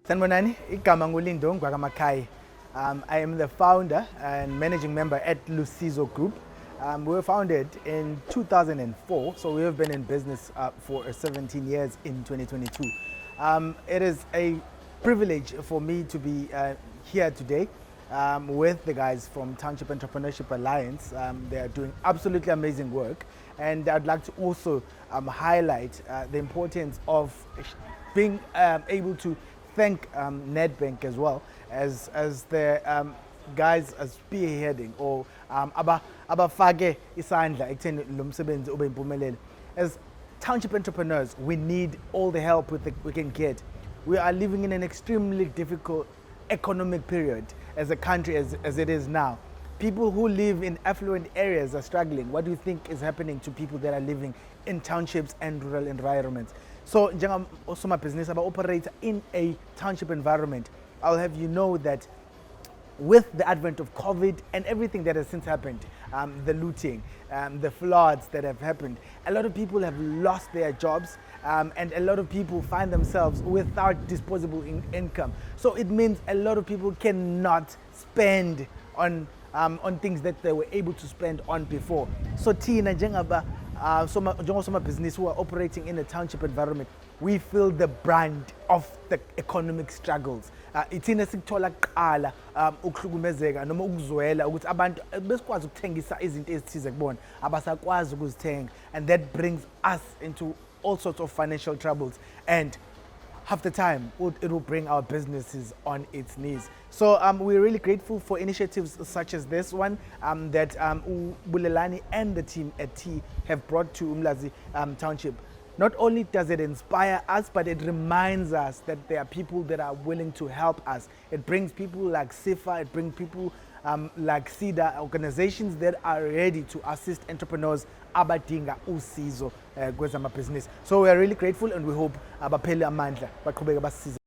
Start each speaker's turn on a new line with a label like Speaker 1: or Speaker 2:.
Speaker 1: Sanibonani, igama nguLindo Makhaye. I am the founder and managing member at Lusizo Group. We were founded in 2004, so we have been in business for 17 years in 2022. It is a privilege for me to be here today with the guys from Township Entrepreneurship Alliance. They are doing absolutely amazing work, and I'd like to also highlight the importance of being able to thank Nedbank as well as the guys as spearheading or abafake isandla ekutheni lo msebenzi ube impumelelo. As township entrepreneurs, we need all the help we can get. We are living in an extremely difficult economic period as a country as it is now. People who live in affluent areas are struggling. What do you think is happening to people that are living in townships and rural environments? So, njengama business operator in a township environment, I'll have you know that with the advent of COVID and everything that has since happened, the looting, the floods that have happened, a lot of people have lost their jobs, and a lot of people find themselves without disposable income. So it means a lot of people cannot spend on things that they were able to spend on before. So Tina njengaba business who are operating in a township environment, we feel the brand of the economic struggles. Ithina sikuthola kuqala ukuhlukumezeka noma ukuzwela ukuthi abantu besikwazi ukuthengisa izinto ezithize kubona abasakwazi ukuzithenga, and that brings us into all sorts of financial troubles, and half the time it will bring our businesses on its knees. So we're really grateful for initiatives such as this one that Bulelani and the team at T have brought to Umlazi Township. Not only does it inspire us, but it reminds us that there are people that are willing to help us. It brings people like SIFA, it brings people like SIDA, organizations that are ready to assist entrepreneurs abadinga usizo kwezama business. So we are really grateful, and we hope abaphele amandla baqhubeka basisize.